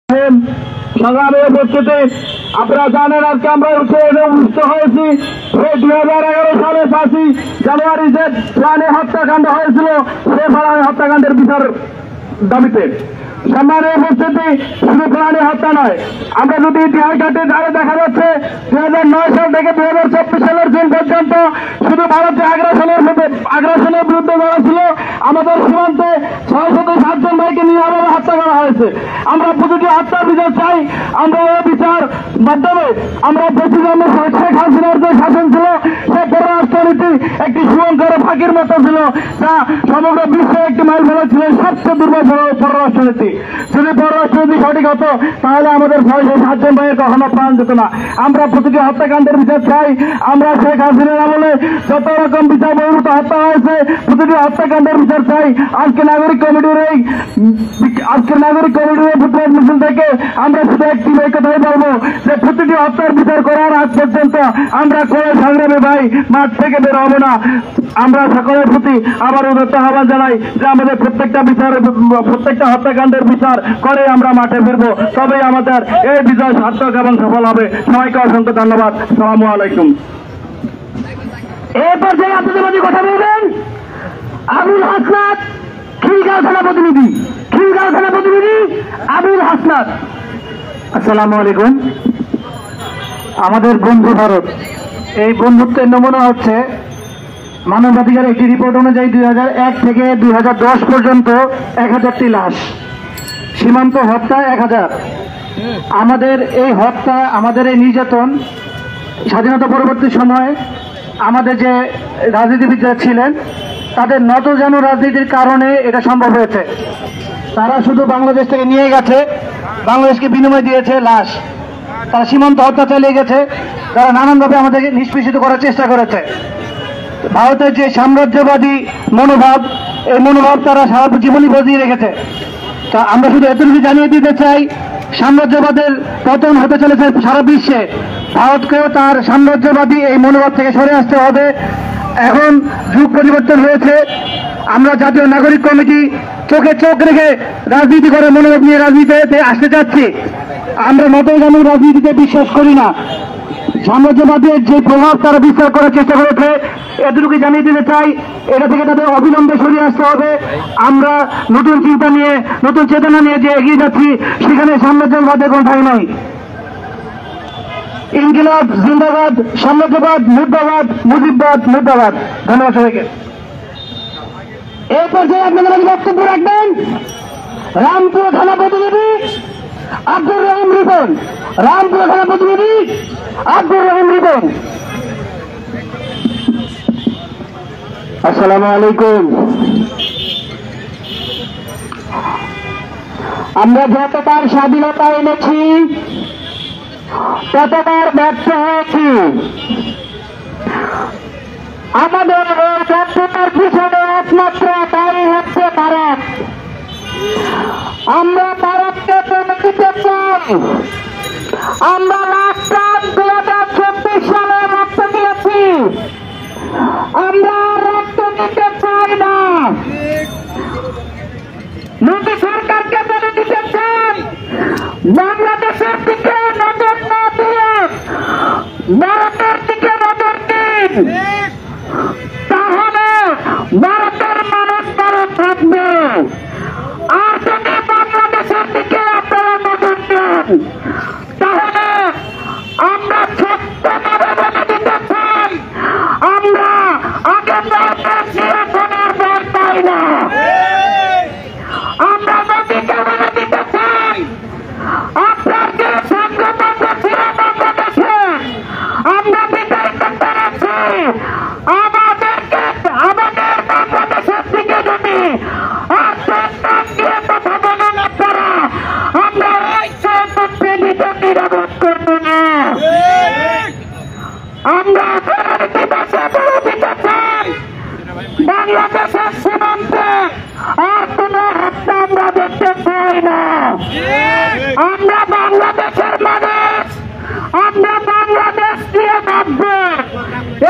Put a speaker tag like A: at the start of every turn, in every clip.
A: সংগ্রামী উপস্থিতি, আপনারা জানেন আজকে আমরা উপস্থিত হয়েছি 2011 সালে 5ই জানুয়ারি যে প্রাণী হত্যাকাণ্ড হয়েছিল সে প্রাণী হত্যাকাণ্ডের বিচার দাবিতে। সম্মানের উপস্থিতি, শুধু প্রাণী হত্যা নয়, আমরা যদি ইতিহাস ঘাটে ধারে দেখা যাচ্ছে 2009 সাল থেকে 2024 সালের জুন পর্যন্ত শুধু ভারতে আগ্রাসনের বিরুদ্ধে যারা ছিল আমাদের সীমান্তে 607 জন ভাইকে নিরীহভাবে হত্যা করা হয়েছে। আমরা প্রতিটি হত্যার বিচার চাই। আমরা এই বিচার মাধ্যমে আমরা প্রেসিডেন্ট শেখ হাসিনার যে শাসন ছিল সে পররাষ্ট্রনীতি একটি সুয়ঙ্কর ফাঁকির মতো ছিল, যা সমগ্র বিশ্বে একটি মাইল ফেলা ছিল সবচেয়ে দুর্বল পররাষ্ট্রনীতি। যদি পররাষ্ট্রনীতি সঠিক হতো তাহলে আমাদের 607 জন ভাইয়ের কখনো প্রাণ যেত না। আমরা প্রতিটি হত্যাকাণ্ডের বিচার চাই। আমরা শেখ হাসিনার আমলে যত রকম বিচার বহির্ভূত হত্যা হয়েছে প্রতিটি হত্যাকাণ্ডের বিচার চাই। আজকে নাগরিক কমিটির প্রতিবাদ মিছিল থেকে আমরা শুধু একটি কথাই বলবো যে প্রতিটি হত্যার বিচার করার আগ পর্যন্ত আমরা কোনো সংগ্রামী ভাই মাঠ থেকে বের হবো না। আমরা সকলের প্রতি আবার উদাত্ত আহ্বান জানাই যে আমাদের প্রত্যেকটা হত্যাকাণ্ডের বিচার করে আমরা মাঠে ফিরবো, তবেই আমাদের এই বিজয় সার্থক এবং সফল হবে। সবাইকে অসংখ্য ধন্যবাদ। আসসালামু আলাইকুম।
B: এই পর্যায়ে আপনাদের মধ্যে কথা বলবেন আবুল হাসনাত, খিলগাঁও থানা প্রতিনিধি আবুল হাসনাত।
A: আসসালামু আলাইকুম। আমাদের বন্ধু ভারত, এই বন্ধুত্বের নমুনা হচ্ছে মানবাধিকার একটি রিপোর্ট অনুযায়ী 2001 থেকে 2010 পর্যন্ত 1000টি লাশ, সীমান্ত হত্যা 1000। আমাদের এই হত্যা, আমাদের এই নির্যাতন স্বাধীনতা পরবর্তী সময়ে আমাদের যে রাজনীতিবিদরা ছিলেন তাদের নতজানু রাজনীতির কারণে এটা সম্ভব হয়েছে। তারা শুধু বাংলাদেশ থেকে নিয়ে গেছে, বাংলাদেশকে বিনিময় দিয়েছে লাশ। তারা সীমান্ত হত্যা চালিয়ে গেছে, তারা নানানভাবে আমাদেরকে নিষ্পেষিত করার চেষ্টা করেছে। ভারতের যে সাম্রাজ্যবাদী মনোভাব, এই মনোভাব তারা সারা জীবনই বজিয়ে রেখেছে। তা আমরা শুধু এতটুকু জানিয়ে দিতে চাই, সাম্রাজ্যবাদের পতন হতে চলেছে সারা বিশ্বে। ভারতকেও তার সাম্রাজ্যবাদী এই মনোভাব থেকে সরে আসতে হবে। এখন যুগ পরিবর্তন হয়েছে। আমরা জাতীয় নাগরিক কমিটি চোখে চোখ রেখে রাজনীতি করে মনোভাব নিয়ে রাজনীতিতে আসতে চাচ্ছি। আমরা নতজানু রাজনীতিতে বিশ্বাস করি না। সাম্রাজ্যবাদের যে প্রভাব তারা বিস্তার করার চেষ্টা করেছে, এতটুকু জানিয়ে দিতে চাই, এটা থেকে তাদের অবিলম্বে সরিয়ে আসতে হবে। আমরা নতুন চিন্তা নিয়ে, নতুন চেতনা নিয়ে যে এগিয়ে যাচ্ছি, সেখানে সাম্রাজ্যবাদের কোনো ঠাঁই নয়। ইনকিলাব জিন্দাবাদ, সাম্রাজ্যবাদ মুর্দাবাদ, মুজিববাদ মুর্দাবাদ। ধন্যবাদ সবাইকে।
B: এই পর্যায়ে আপনাদের বক্তব্য রাখবেন রামপুর থানা প্রতিনিধি আব্দুর রহিম রিপন। রামপুর থানা প্রতিনিধি আব্দুর রহিম রিপন।
A: আসসালামু আলাইকুম।
B: আমরা যতবার স্বাধীনতা এনেছি ততবার ব্যর্থ হয়েছি। আমাদের এই ব্যর্থতার পিছনে একমাত্র দায়ী হচ্ছে ভারত। আমরা ভারতকে মেনে নিতে চাই। আমরা লাস্ট 2024 সালে রক্ত দিয়েছি, আমরা রক্ত দিতে চাই না। মোদী সরকারকে মেনে নিতে চাই। বাংলাদেশের দিকে নজর না দিয়ে ভারতের দিকে নজর দিন, তাহলে ভারতের মানুষ ভালো থাকবে। আর যদি বাংলাদেশের দিকে আপনারা নজর দেন তাহলে আমরা সত্যভাবে বলে দিতে চাই, আমরা আগের নির্বাচনের ভয় পাই না। আমরা নদীকে বলে দিতে চাই, আপনার যে সংগঠন ছিল বাংলাদেশে আমরা বিদায় করতে পেরেছি। আমাদের বাংলাদেশের দিকে যদি কথা বলেন আপনারা, আমরা নিরাপদ করবো না। আমরা দিবসে বলে দিতে চাই, বাংলাদেশের সীমান্তে আর কোন হত্যা আমরা দেখতে চাই না। আমরা বাংলাদেশের মানুষ, আমরা বাংলাদেশ দিয়ে নামবো,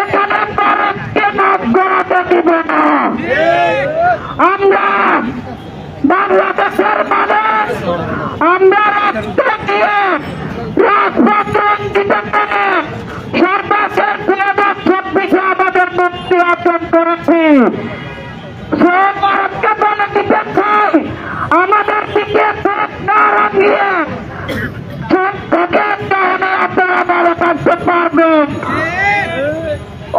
B: এখানে ভারতকে নাম গড়াতে দিব না। আমরা বাংলাদেশের মানুষ, আমরা রাজপথ রঞ্জিত করে সর্বশেষ 2026 আমাদের মুক্তি অর্জন করেছি। সে ভারতকে বলে দিতে চাই, আমাদের দিকে চোখ না রাখিয়ে চোখ থেকে তাহলে আপনারা ভারত আসতে পারবেন,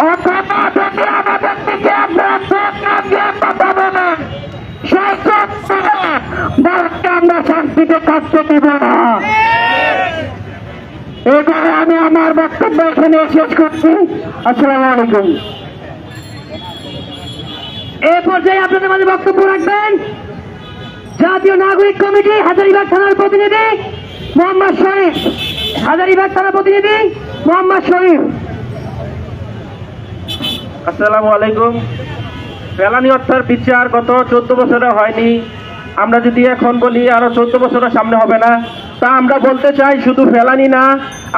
B: অথবা যদি আমাদের দিকে আপনারা চোখ না দিয়ে কথা বলেন, সেই চোখ থেকে ভারতকে আমরা শান্তিতে থাকতে দিব না। এবারে আমি আমার বক্তব্য এখানে শেষ করছি। আসসালামু আলাইকুম। এ পর্যায়ে আপনাদের মাঝে বক্তব্য রাখবেন জাতীয় নাগরিক কমিটি হাজারীবাগ থানার প্রতিনিধি মোহাম্মদ শরীফ। হাজারীবাগ থানার প্রতিনিধি মোহাম্মদ শরীফ।
C: আসসালামু আলাইকুম। ফেলানি হত্যার বিচার গত 14 বছরে হয়নি, আমরা যদি এখন বলি আরো 14 বছরের সামনে হবে না, তা আমরা বলতে চাই শুধু ফেলানি না,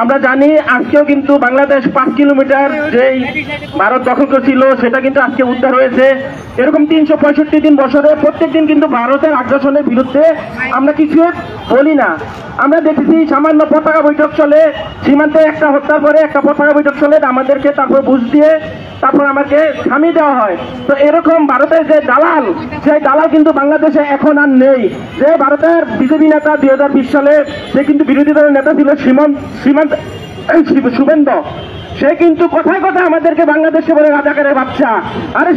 C: আমরা জানি আজকেও কিন্তু বাংলাদেশ 5 কিলোমিটার যেই ভারত দখল করেছিল সেটা কিন্তু আজকে উদ্ধার হয়েছে। এরকম 365 দিন বছরে প্রত্যেক দিন কিন্তু ভারতের আগ্রাসনের বিরুদ্ধে আমরা কিছু বলি না। আমরা দেখেছি সামান্য পতাকা বৈঠক চলে, সীমান্তে একটা হত্যার পরে একটা পতাকা বৈঠক চলে, আমাদেরকে তারপর বুঝ দিয়ে তারপর আমাকে থামিয়ে দেওয়া হয়। তো এরকম ভারতের যে দালাল, সেই দালাল কিন্তু বাংলাদেশে এখন আর নেই। যে ভারতের বিজেপি নেতা 2020 সালে সে কিন্তু বিরোধী দলের নেতা ছিল শুভেন্দু, সে কিন্তু কথায় কথায় আমাদেরকে বাংলাদেশে বলে রাজাকারের বাচ্চা। আরে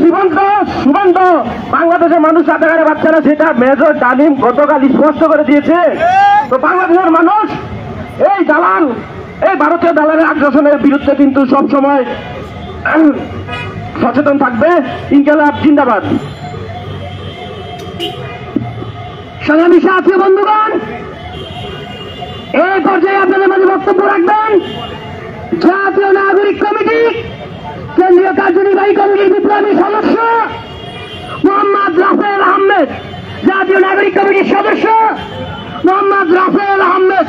C: শুভেন্দু বাংলাদেশের মানুষ রাজাকারের বাচ্চা না, সেটা মেজর ডালিম গতকাল স্পষ্ট করে দিয়েছে। তো বাংলাদেশের মানুষ এই দালাল, এই ভারতীয় দালালের আগ্রাসনের বিরুদ্ধে কিন্তু সবসময় সচেতন থাকবে। ইনকিলাব জিন্দাবাদ।
B: সংগ্রামী সাথী বন্ধুগণ, এই পর্যায়ে আপনাদের মাঝে বক্তব্য রাখবেন জাতীয় নাগরিক কমিটি কেন্দ্রীয় কার্যনির্বাহী কমিটির বিপ্লবী সদস্য মোহাম্মদ রাফেল আহমেদ। জাতীয় নাগরিক কমিটির সদস্য মোহাম্মদ রাফেল আহমেদ।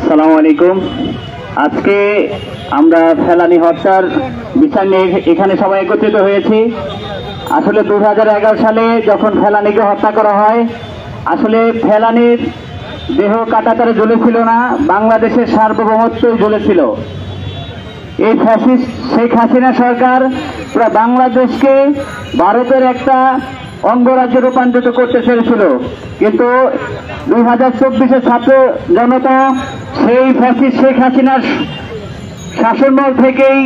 A: আসসালামু আলাইকুম। আজকে আমরা ফেলানি হত্যার বিচার নিয়ে এখানে সবাই একত্রিত হয়েছি। আসলে 2011 সালে যখন ফেলানিকে হত্যা করা হয়, আসলে ফেলানির দেহ কাটাতারে জ্বলেছিল না, বাংলাদেশের সার্বভৌমত্বই জ্বলেছিল। এই ফ্যাসিস্ট শেখ হাসিনা সরকার পুরো বাংলাদেশকে ভারতের একটা অঙ্গরাজ্যে রূপান্তরিত করতে চেয়েছিল, কিন্তু 2024 ছাত্র জনতা সেই ফ্যাসিস্ট শেখ হাসিনার শাসনমহল থেকেই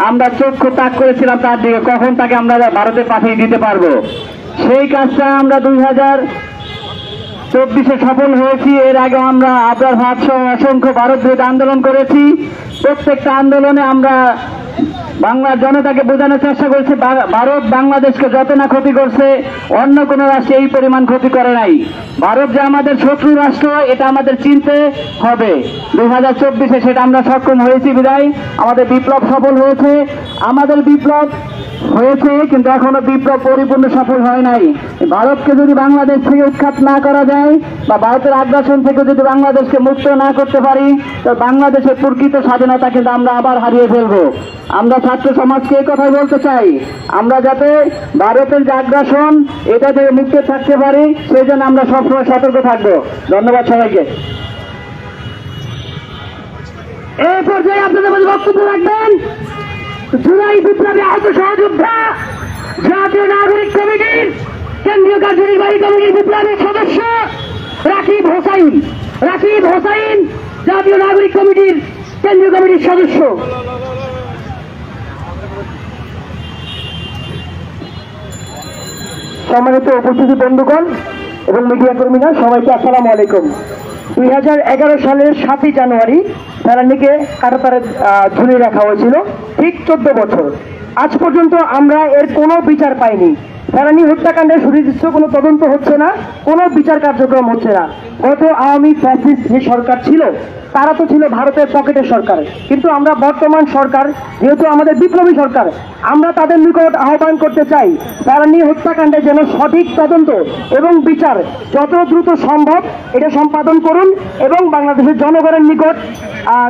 A: আমরা চক্ষু তাক করেছিলাম তার দিকে, কখন তাকে আমরা ভারতে পাঠিয়ে দিতে পারবো। সেই কাজটা আমরা 2024 সফল হয়েছি। এর আগে আমরা আবরার ভাত সহ অসংখ্য ভারত বিরোধী আন্দোলন করেছি। প্রত্যেকটা আন্দোলনে আমরা বাংলার জনতাকে বোঝানোর চেষ্টা করেছি ভারত বাংলাদেশকে যত না ক্ষতি করছে অন্য কোন রাষ্ট্র এই পরিমাণ ক্ষতি করে নাই। ভারত যে আমাদের শত্রু রাষ্ট্র এটা আমাদের চিনতে হবে। 2024 সেটা আমরা সক্ষম হয়েছি বিদায় আমাদের বিপ্লব সফল হয়েছে। আমাদের বিপ্লব হয়েছে কিন্তু এখনো বিপ্লব পরিপূর্ণ সফল হয় নাই। ভারতকে যদি বাংলাদেশ থেকে উৎখাত না করা যায় বা ভারতের আগ্রাসন থেকে যদি বাংলাদেশকে মুক্ত না করতে পারি, তো বাংলাদেশের প্রকৃত স্বাধীনতা কিন্তু আমরা আবার হারিয়ে ফেলবো। আমরা ছাত্র সমাজকে এই কথাই বলতে চাই, আমরা যাতে ভারতের যে আগ্রাসন এটা থেকে মুক্ত থাকতে পারি সেই জন্য আমরা সবসময় সতর্ক থাকবো। ধন্যবাদ সবাইকে।
B: এই পর্যায়ে আপনাদের মাঝে বক্তব্য রাখবেন জুলাই বিপ্লবে আহত সহযোদ্ধা জাতীয় নাগরিক কমিটির কেন্দ্রীয় কার্যনির্বাহী কমিটির বিপ্লবী সদস্য রাকিব হোসাইন। রাকিব হোসাইন জাতীয় নাগরিক কমিটির কেন্দ্রীয় কমিটির সদস্য।
A: সম্মানিত উপস্থিতি বন্ধুগণ এবং মিডিয়া কর্মীরা, সবাইকে আসসালামু আলাইকুম। 2011 সালের 7 জানুয়ারি ফেলানিকে কাঁটাতারে ঝুলিয়ে রাখা হয়েছিল, ঠিক 14 বছর। আজ পর্যন্ত আমরা এর কোনো বিচার পাইনি। ফেলানি হত্যাকাণ্ডের সুনির্দিষ্ট কোনো তদন্ত হচ্ছে না, কোনো বিচার কার্যক্রম হচ্ছে না। গত আওয়ামী ফ্যাসিস্ট যে সরকার ছিল
B: তারা তো ছিল ভারতের পকেটের সরকার, কিন্তু আমরা বর্তমান সরকার যেহেতু আমাদের বিপ্লবী সরকার, আমরা তাদের নিকট আহ্বান করতে চাই ফেলানী হত্যাকাণ্ডে যেন সঠিক তদন্ত এবং বিচার যত দ্রুত সম্ভব এটা সম্পাদন করুন এবং বাংলাদেশের জনগণের নিকট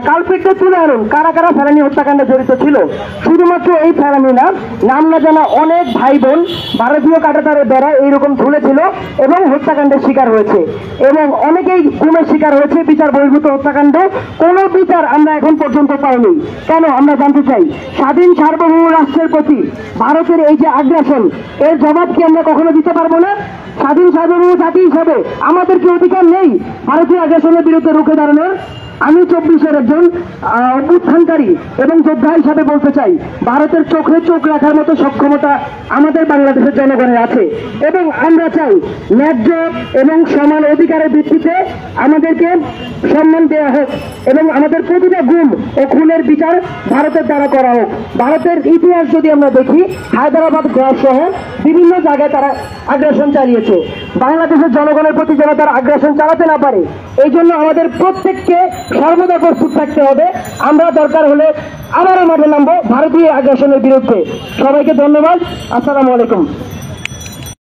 B: কালপিটকে তুলে আনুন কারা কারা ফেলানী হত্যাকাণ্ডে জড়িত ছিল। শুধুমাত্র এই ফেলানী না, নাম না জানা অনেক ভাই বোন ভারতীয় কাঁটাতারের দ্বারা এইরকম ঝুলেছিল এবং হত্যাকাণ্ডের শিকার হয়েছে এবং অনেকেই গুমের শিকার হয়েছে বিচার বহির্ভূত হত্যাকাণ্ড। কোনো বিচার আমরা এখন পর্যন্ত পাইনি। কেন আমরা জানতে চাই, স্বাধীন সার্বভৌম রাষ্ট্রের প্রতি ভারতের এই যে আগ্রাসন, এর জবাব কি আমরা কখনো দিতে পারবো না? স্বাধীন সার্বভৌম জাতি হিসাবে আমাদের কি অধিকার নেই ভারতীয় আগ্রাসনের বিরুদ্ধে রুখে দাঁড়ানোর? আমি 24-এর একজন অভ্যুত্থানকারী এবং যোদ্ধা হিসাবে বলতে চাই, ভারতের চোখে চোখ রাখার মতো সক্ষমতা আমাদের বাংলাদেশের জনগণের আছে এবং আমরা চাই ন্যায্য এবং সমান অধিকারের ভিত্তিতে আমাদেরকে সম্মান দেওয়া হোক এবং আমাদের প্রতিটা গুম ও খুনের বিচার ভারতের দ্বারা করা হোক। ভারতের ইতিহাস যদি আমরা দেখি, হায়দ্রাবাদ সহ বিভিন্ন জায়গায় তারা আগ্রাসন চালিয়েছে। বাংলাদেশের জনগণের প্রতি যেন তারা আগ্রাসন চালাতে না পারে, এই জন্য আমাদের প্রত্যেককে সর্বদা প্রস্তুত থাকতে হবে। আমরা দরকার হলে আবারও মাঠে নামবো ভারতীয় আগ্রাসনের বিরুদ্ধে। সবাইকে ধন্যবাদ। আসসালামু আলাইকুম।